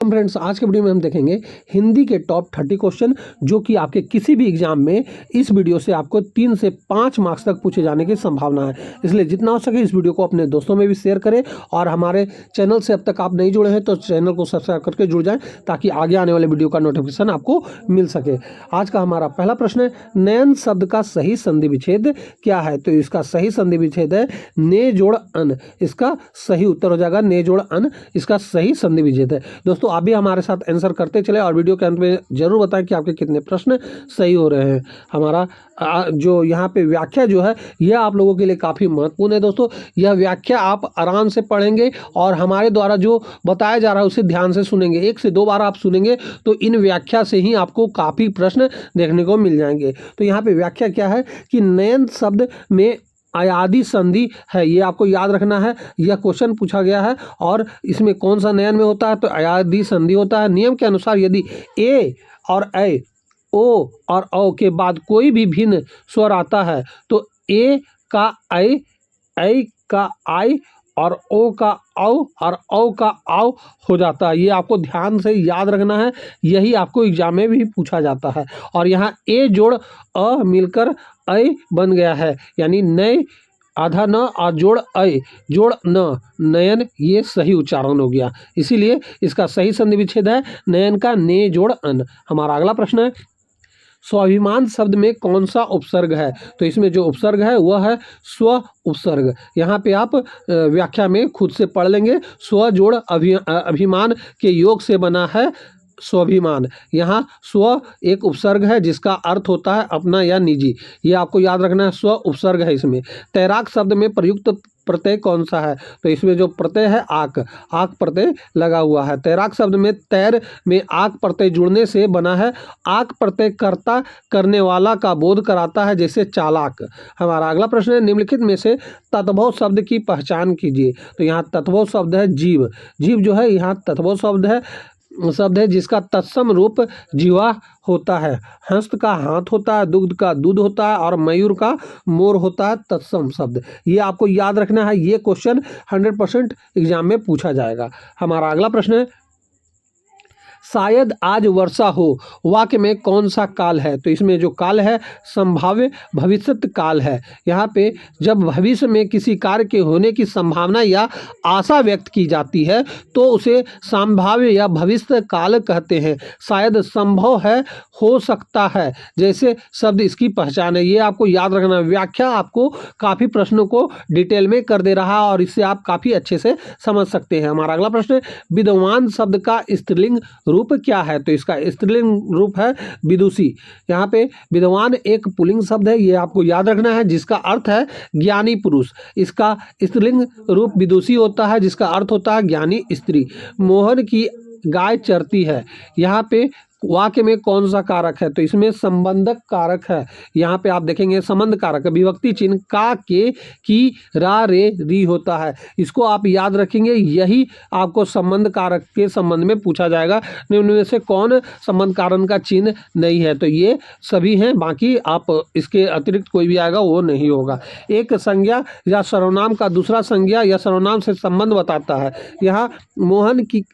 Friends, आज के video में हम देखेंगे हिंदी के टॉप 30 क्वेश्चन जो कि आपके किसी भी एग्जाम में इस वीडियो से आपको 3 से 5 मार्क्स तक पूछे जाने की संभावना है। इसलिए जितना हो सके इस वीडियो को अपने दोस्तों में भी शेयर करें और हमारे चैनल से अब तक आप नहीं जुड़े हैं तो चैनल को सब्सक्राइब करके जुड़ जाएं ताकि आगे आने वाले वीडियो का नोटिफिकेशन आपको मिल सके। आज का हमारा पहला प्रश्न है, नयन शब्द का सही संधि विच्छेद क्या है? तो इसका सही संधि विच्छेद है ने जोड़ अन। इसका सही उत्तर हो जाएगा ने जोड़ अन, इसका सही संधि विच्छेद है। दोस्तों आप भी हमारे साथ आंसर करते चले और वीडियो के अंत में जरूर बताएं कि आपके कितने प्रश्न सही हो रहे हैं। हमारा जो यहाँ पे व्याख्या जो है यह आप लोगों के लिए काफ़ी महत्वपूर्ण है। दोस्तों यह व्याख्या आप आराम से पढ़ेंगे और हमारे द्वारा जो बताया जा रहा है उसे ध्यान से सुनेंगे। 1 से 2 बार आप सुनेंगे तो इन व्याख्या से ही आपको काफ़ी प्रश्न देखने को मिल जाएंगे। तो यहाँ पे व्याख्या क्या है कि नयन शब्द में अयादि संधि है, ये आपको याद रखना है। यह क्वेश्चन पूछा गया है और इसमें कौन सा नयन में होता है? तो अयादि संधि होता है। नियम के अनुसार यदि ए और ऐ, ओ और औ के बाद कोई भी भिन्न स्वर आता है तो ए का ऐ का आई और ओ का औ और औ का आव हो जाता है। ये आपको ध्यान से याद रखना है, यही आपको एग्जाम में भी पूछा जाता है। और यहाँ ए जोड़ अ मिलकर ऐ बन गया है, यानी नय आधा न और जोड़ ऐ जोड़ न, नयन, ये सही उच्चारण हो गया। इसीलिए इसका सही संधि विच्छेद है नयन का ने जोड़ अन। हमारा अगला प्रश्न है, स्वाभिमान शब्द में कौन सा उपसर्ग है? तो इसमें जो उपसर्ग है वह है स्व उपसर्ग। यहाँ पे आप व्याख्या में खुद से पढ़ लेंगे। स्व जोड़ अभिमान के योग से बना है स्वाभिमान। यहाँ स्व एक उपसर्ग है जिसका अर्थ होता है अपना या निजी, ये आपको याद रखना है, स्व उपसर्ग है इसमें। तैराक शब्द में प्रयुक्त प्रत्यय कौन सा है? तो इसमें जो प्रत्यय है आक प्रत्यय लगा हुआ है। तैराक शब्द में तैर में आक प्रत्यय जुड़ने से बना है। आक प्रत्यय कर्ता करने वाला का बोध कराता है, जैसे चालाक। हमारा अगला प्रश्न है, निम्नलिखित में से तद्भव शब्द की पहचान कीजिए। तो यहाँ तद्भव शब्द है जीव। जीव जो है यहाँ तद्भव शब्द है जिसका तत्सम रूप जीवा होता है। हस्त का हाथ होता है, दुग्ध का दूध होता है और मयूर का मोर होता है तत्सम शब्द। ये आपको याद रखना है, ये क्वेश्चन 100% एग्जाम में पूछा जाएगा। हमारा अगला प्रश्न है, शायद आज वर्षा हो वाक्य में कौन सा काल है? तो इसमें जो काल है संभाव्य भविष्यत काल है। यहाँ पे जब भविष्य में किसी कार्य के होने की संभावना या आशा व्यक्त की जाती है तो उसे संभाव्य या भविष्य काल कहते हैं। शायद संभव है, हो सकता है जैसे शब्द इसकी पहचान है। ये आपको याद रखना। व्याख्या आपको काफ़ी प्रश्नों को डिटेल में कर दे रहा है और इससे आप काफ़ी अच्छे से समझ सकते हैं। हमारा अगला प्रश्न है, विद्वान शब्द का स्त्रीलिंग रूप क्या है? तो इसका स्त्रीलिंग रूप है विदुषी। यहाँ पे विद्वान एक पुल्लिंग शब्द है, ये आपको याद रखना है, जिसका अर्थ है ज्ञानी पुरुष। इसका स्त्रीलिंग रूप विदुषी होता है जिसका अर्थ होता है ज्ञानी स्त्री। मोहन की गाय चरती है। यहाँ पे वाक्य में कौन सा कारक है? तो इसमें संबंधक कारक है। यहाँ पे आप देखेंगे संबंध कारक, विभक्ति चिन्ह का, के, की, रा, रे, री होता है। इसको आप याद रखेंगे, यही आपको संबंध कारक के संबंध में पूछा जाएगा। निम्न में से कौन संबंध कारण का चिन्ह नहीं है? तो ये सभी हैं, बाकी आप इसके अतिरिक्त कोई भी आएगा वो नहीं होगा। एक संज्ञा या सर्वनाम का दूसरा संज्ञा या सर्वनाम से संबंध बताता है। यहाँ मोहन की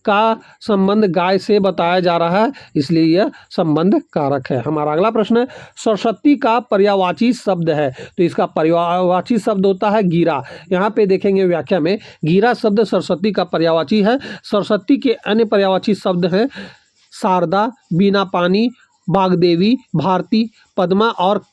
का संबंध गाय से बताया जा रहा है, इसलिए यह संबंध कारक है। हमारा अगला प्रश्न है, सरस्वती का पर्यायवाची शब्द है। तो इसका पर्यायवाची शब्द होता है गिरा। यहाँ पे देखेंगे व्याख्या में, गिरा शब्द सरस्वती का पर्यायवाची है। सरस्वती के अन्य पर्यायवाची शब्द हैं शारदा, बीना पानी, वाग्देवी, भारती, पद्मा और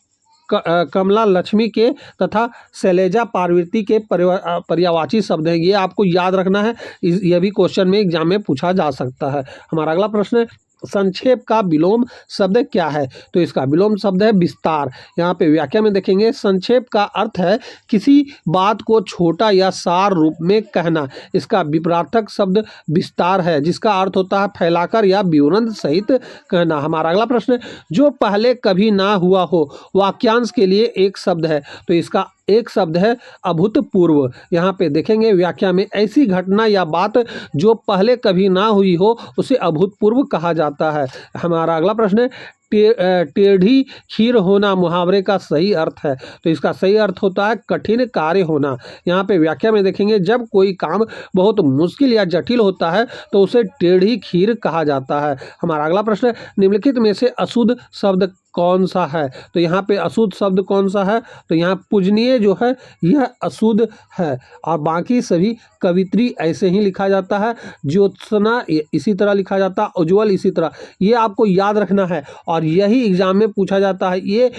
कमला लक्ष्मी के तथा शैलेजा पार्वती के पर्यायवाची शब्द हैं। ये आपको याद रखना है, यह भी क्वेश्चन में एग्जाम में पूछा जा सकता है। हमारा अगला प्रश्न है, संक्षेप का विलोम शब्द क्या है? तो इसका विलोम शब्द है विस्तार। यहाँ पे व्याख्या में देखेंगे, संक्षेप का अर्थ है किसी बात को छोटा या सार रूप में कहना। इसका विपरार्थक शब्द विस्तार है जिसका अर्थ होता है फैलाकर या विवरण सहित कहना। हमारा अगला प्रश्न है, जो पहले कभी ना हुआ हो वाक्यांश के लिए एक शब्द है। तो इसका एक शब्द है अभूतपूर्व। यहाँ पे देखेंगे व्याख्या में, ऐसी घटना या बात जो पहले कभी ना हुई हो उसे अभूतपूर्व कहा जाता है। हमारा अगला प्रश्न है, टेढ़ी खीर होना मुहावरे का सही अर्थ है। तो इसका सही अर्थ होता है कठिन कार्य होना। यहाँ पे व्याख्या में देखेंगे, जब कोई काम बहुत मुश्किल या जटिल होता है तो उसे टेढ़ी खीर कहा जाता है। हमारा अगला प्रश्न है, निम्नलिखित में से अशुद्ध शब्द कौन सा है? तो यहाँ पे अशुद्ध शब्द कौन सा है? तो यहाँ पूजनीय जो है यह अशुद्ध है, और बाकी सभी कवित्री ऐसे ही लिखा जाता है। ज्योत्सना इसी तरह लिखा जाता है, उज्ज्वल इसी तरह। ये आपको याद रखना है और यही एग्जाम में पूछा जाता है। ये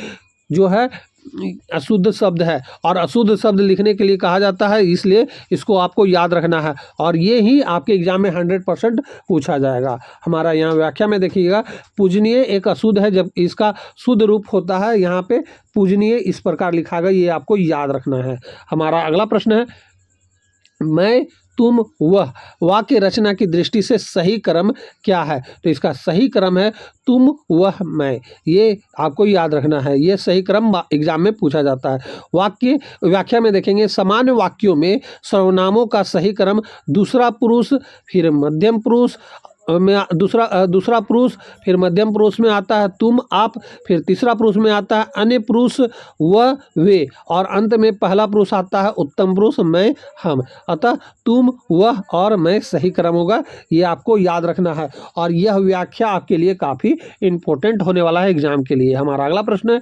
जो है अशुद्ध शब्द है और अशुद्ध शब्द लिखने के लिए कहा जाता है, इसलिए इसको आपको याद रखना है और ये ही आपके एग्जाम में 100% पूछा जाएगा। हमारा यहाँ व्याख्या में देखिएगा, पूजनीय एक अशुद्ध है, जब इसका शुद्ध रूप होता है यहाँ पे पूजनीय इस प्रकार लिखा गया, ये आपको याद रखना है। हमारा अगला प्रश्न है, मैं तुम वह वाक्य रचना की दृष्टि से सही क्रम क्या है? तो इसका सही क्रम है तुम वह मैं। ये आपको याद रखना है, ये सही क्रम एग्जाम में पूछा जाता है। वाक्य व्याख्या में देखेंगे, सामान्य वाक्यों में सर्वनामों का सही क्रम दूसरा पुरुष फिर मध्यम पुरुष में दूसरा पुरुष फिर मध्यम पुरुष में आता है तुम आप, फिर तीसरा पुरुष में आता है अन्य पुरुष वह वे, और अंत में पहला पुरुष आता है उत्तम पुरुष मैं हम। अतः तुम वह और मैं सही क्रम होगा, ये आपको याद रखना है और यह व्याख्या आपके लिए काफ़ी इम्पोर्टेंट होने वाला है एग्जाम के लिए। हमारा अगला प्रश्न है,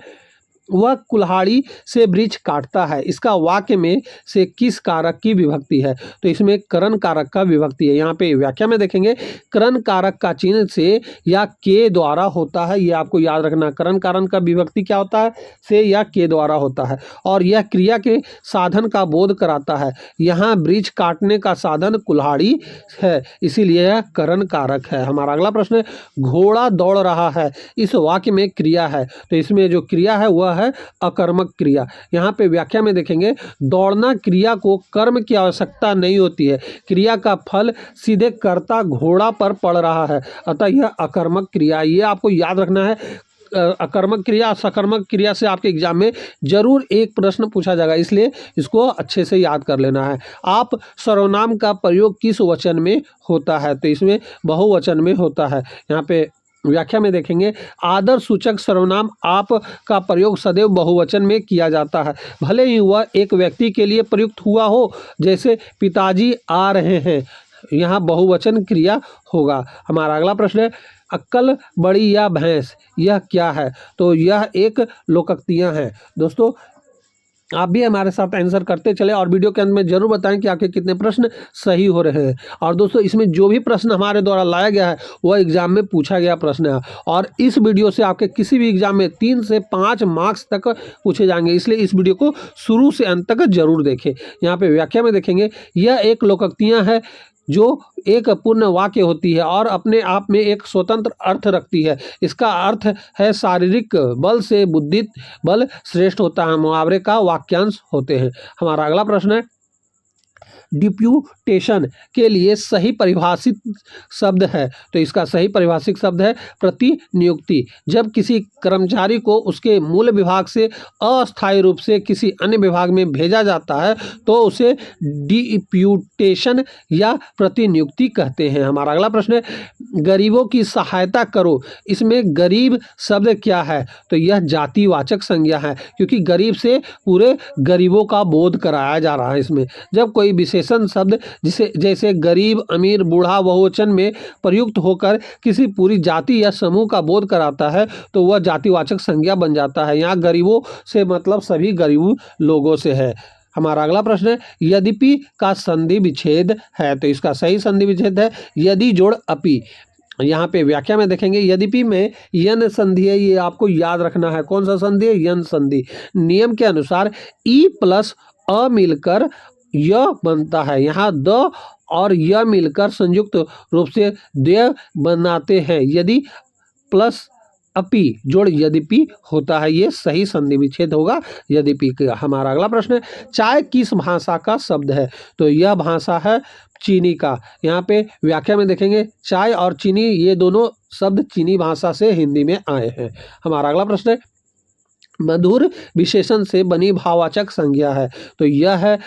वह कुल्हाड़ी से वृक्ष काटता है, इसका वाक्य में से किस कारक की विभक्ति है? तो इसमें करण कारक का विभक्ति है। यहाँ पे व्याख्या में देखेंगे, करण कारक का चिन्ह से या के द्वारा होता है, ये आपको याद रखना। करण कारक का विभक्ति क्या होता है? से या के द्वारा होता है, और यह क्रिया के साधन का बोध कराता है। यहाँ वृक्ष काटने का साधन कुल्हाड़ी है, इसीलिए यह करण कारक है। हमारा अगला प्रश्न है, घोड़ा दौड़ रहा है, इस वाक्य में क्रिया है, तो इसमें जो क्रिया है वह है अकर्मक क्रिया। यहाँ पे व्याख्या में देखेंगे, दौड़ना क्रिया को कर्म की आवश्यकता नहीं होती है, क्रिया का फल सीधे कर्ता घोड़ा पर पड़ रहा है, अतः यह अकर्मक क्रिया। ये आपको याद रखना है। अकर्मक क्रिया सकर्मक क्रिया से आपके एग्जाम में जरूर एक प्रश्न पूछा जाएगा, इसलिए इसको अच्छे से याद कर लेना है। आप सर्वनाम का प्रयोग किस वचन में होता है? तो इसमें बहुवचन में होता है। यहाँ पे व्याख्या में देखेंगे, आदर सूचक सर्वनाम आप का प्रयोग सदैव बहुवचन में किया जाता है, भले ही वह एक व्यक्ति के लिए प्रयुक्त हुआ हो, जैसे पिताजी आ रहे हैं, यहाँ बहुवचन क्रिया होगा। हमारा अगला प्रश्न है, अक्कल बड़ी या भैंस, यह क्या है? तो यह एक लोकोक्तियाँ हैं। दोस्तों आप भी हमारे साथ आंसर करते चले और वीडियो के अंत में जरूर बताएं कि आपके कितने प्रश्न सही हो रहे हैं। और दोस्तों इसमें जो भी प्रश्न हमारे द्वारा लाया गया है वह एग्जाम में पूछा गया प्रश्न है, और इस वीडियो से आपके किसी भी एग्जाम में 3 से 5 मार्क्स तक पूछे जाएंगे, इसलिए इस वीडियो को शुरू से अंत तक जरूर देखें। यहाँ पे व्याख्या में देखेंगे, यह एक लोकोक्तियाँ है जो एक पूर्ण वाक्य होती है और अपने आप में एक स्वतंत्र अर्थ रखती है। इसका अर्थ है शारीरिक बल से बुद्धि बल श्रेष्ठ होता है, मुहावरे का वाक्यांश होते हैं। हमारा अगला प्रश्न है, डिप्यूटेशन के लिए सही परिभाषित शब्द है, तो इसका सही परिभाषित शब्द है प्रतिनियुक्ति। जब किसी कर्मचारी को उसके मूल विभाग से अस्थायी रूप से किसी अन्य विभाग में भेजा जाता है तो उसे डिप्यूटेशन या प्रतिनियुक्ति कहते हैं। हमारा अगला प्रश्न है, गरीबों की सहायता करो, इसमें गरीब शब्द क्या है? तो यह जातिवाचक संज्ञा है, क्योंकि गरीब से पूरे गरीबों का बोध कराया जा रहा है। इसमें जब कोई विशेषण शब्द जैसे गरीब अमीर बूढ़ा बहुवचन में प्रयुक्त होकर किसी पूरी जाति या समूह का बोध कराता है तो वह जातिवाचक संज्ञा बन जाता है। यहाँ गरीबों से मतलब सभी गरीब लोगों से है। हमारा अगला प्रश्न है, यद्यपि का संधि विच्छेद है, तो इसका सही संधि विच्छेद है यदि जोड़ अपि। यहाँ पे व्याख्या में देखेंगे, यद्यपि में यन संधि है, ये आपको याद रखना है। कौन सा संधि है? यन संधि। नियम के अनुसार ई प्लस अ मिलकर य बनता है, यहाँ द और य मिलकर संयुक्त रूप से द्य बनाते हैं। यदि प्लस अपि जोड़ यद्यपि होता है, ये सही संधि विच्छेद होगा यद्यपि का। हमारा अगला प्रश्न है, चाय किस भाषा का शब्द है? तो यह भाषा है चीनी का। यहाँ पे व्याख्या में देखेंगे, चाय और चीनी ये दोनों शब्द चीनी भाषा से हिंदी में आए हैं। हमारा अगला प्रश्न है, मधुर विशेषण से बनी भाववाचक संज्ञा है। तो यह है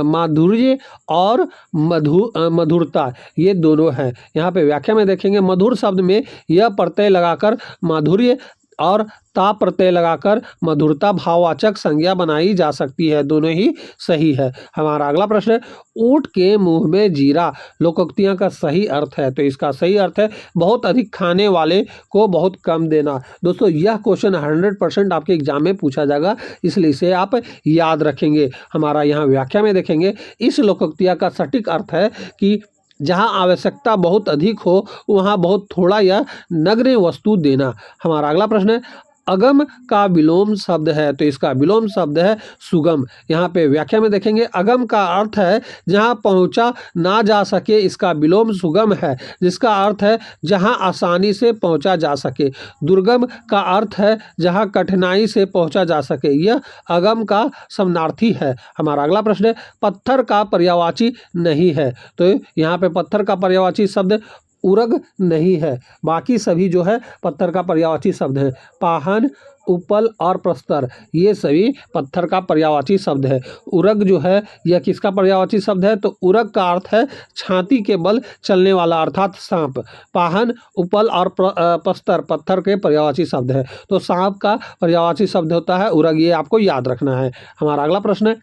माधुर्य और मधुरता, ये दोनों हैं। यहाँ पे व्याख्या में देखेंगे, मधुर शब्द में यह प्रत्यय लगाकर माधुर्य और ता प्रत्यय लगाकर मधुरता भाववाचक संज्ञा बनाई जा सकती है। दोनों ही सही है। हमारा अगला प्रश्न है, ऊंट के मुंह में जीरा लोकोक्तियां का सही अर्थ है। तो इसका सही अर्थ है बहुत अधिक खाने वाले को बहुत कम देना। दोस्तों यह क्वेश्चन 100% आपके एग्जाम में पूछा जाएगा, इसलिए इसे आप याद रखेंगे। हमारा यहाँ व्याख्या में देखेंगे, इस लोकोक्तियां का सटीक अर्थ है कि जहाँ आवश्यकता बहुत अधिक हो वहाँ बहुत थोड़ा या नगण्य वस्तु देना। हमारा अगला प्रश्न है, अगम का विलोम शब्द है। तो इसका विलोम शब्द है सुगम। यहाँ पे व्याख्या में देखेंगे, अगम का अर्थ है जहाँ पहुँचा ना जा सके, इसका विलोम सुगम है जिसका अर्थ है जहाँ आसानी से पहुँचा जा सके। दुर्गम का अर्थ है जहाँ कठिनाई से पहुँचा जा सके। यह अगम का समानार्थी है। हमारा अगला प्रश्न है, पत्थर का पर्यायवाची नहीं है। तो यहाँ पे पत्थर का पर्यायवाची शब्द उरग नहीं है, बाकी सभी जो है पत्थर का पर्यायवाची शब्द है। पाहन, उपल और प्रस्तर ये सभी पत्थर का पर्यायवाची शब्द है। उरग जो है यह किसका पर्यायवाची शब्द है? तो उरग का अर्थ है छाती के बल चलने वाला अर्थात सांप। पाहन, उपल और प्रस्तर पत्थर के पर्यायवाची शब्द है। तो सांप का पर्यायवाची शब्द होता है उरग, ये आपको याद रखना है। हमारा अगला प्रश्न है,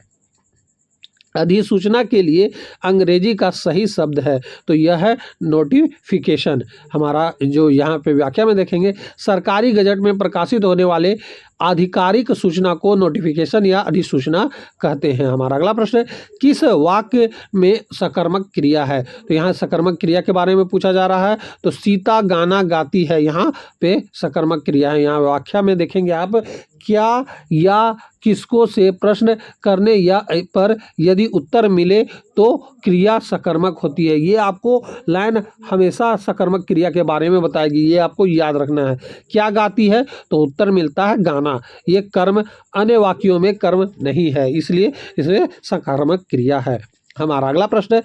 अधिसूचना के लिए अंग्रेजी का सही शब्द है। तो यह है नोटिफिकेशन। हमारा जो यहाँ पे व्याख्या में देखेंगे, सरकारी गजट में प्रकाशित होने वाले आधिकारिक सूचना को नोटिफिकेशन या अधिसूचना कहते हैं। हमारा अगला प्रश्न है, किस वाक्य में सकर्मक क्रिया है? तो यहाँ सकर्मक क्रिया के बारे में पूछा जा रहा है। तो सीता गाना गाती है, यहाँ पे सकर्मक क्रिया है। यहाँ व्याख्या में देखेंगे आप, क्या या किसको से प्रश्न करने या पर यदि उत्तर मिले तो क्रिया सकर्मक होती है। ये आपको लाइन हमेशा सकर्मक क्रिया के बारे में बताएगी, ये आपको याद रखना है। क्या गाती है? तो उत्तर मिलता है गाना। ये कर्म, अन्य वाक्यों में कर्म नहीं है, इसलिए इसमें सकर्मक क्रिया है। हमारा अगला प्रश्न है,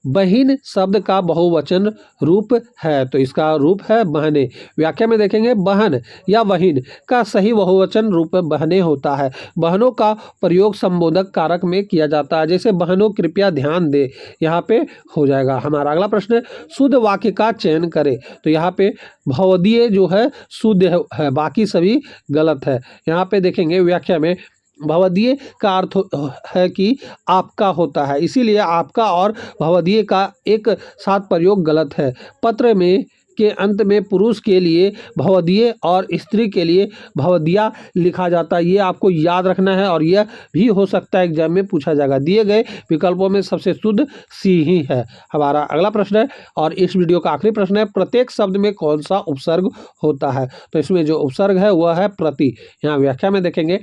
बहिन शब्द का बहुवचन रूप है। तो इसका रूप है बहने। व्याख्या में देखेंगे, बहन या बहिन का सही बहुवचन रूप बहने होता है। बहनों का प्रयोग संबोधक कारक में किया जाता है, जैसे बहनों कृपया ध्यान दे, यहाँ पे हो जाएगा। हमारा अगला प्रश्न है, शुद्ध वाक्य का चयन करें। तो यहाँ पे भवदीय जो है शुद्ध है, बाकी सभी गलत है। यहाँ पे देखेंगे व्याख्या में, भवदीय का अर्थ है कि आपका होता है, इसीलिए आपका और भवदीय का एक साथ प्रयोग गलत है। पत्र में के अंत में पुरुष के लिए भवदीय और स्त्री के लिए भवदिया लिखा जाता है, ये आपको याद रखना है और यह भी हो सकता है एग्जाम में पूछा जाएगा। दिए गए विकल्पों में सबसे शुद्ध सी ही है। हमारा अगला प्रश्न है और इस वीडियो का आखिरी प्रश्न है, प्रत्येक शब्द में कौन सा उपसर्ग होता है? तो इसमें जो उपसर्ग है वह है प्रति। यहाँ व्याख्या में देखेंगे,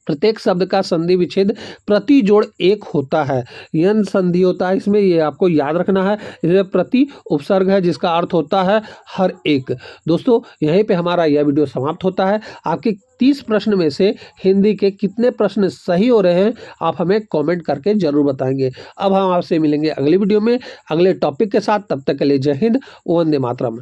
प्रत्येक शब्द का संधि विच्छेद प्रति जोड़ एक होता है, यन संधि होता है इसमें, ये आपको याद रखना है। इसमें प्रति उपसर्ग है जिसका अर्थ होता है हर एक। दोस्तों यहीं पे हमारा यह वीडियो समाप्त होता है। आपके 30 प्रश्न में से हिंदी के कितने प्रश्न सही हो रहे हैं आप हमें कमेंट करके जरूर बताएंगे। अब हम आपसे मिलेंगे अगली वीडियो में अगले टॉपिक के साथ। तब तक के लिए जय हिंद, वंदे मातरम।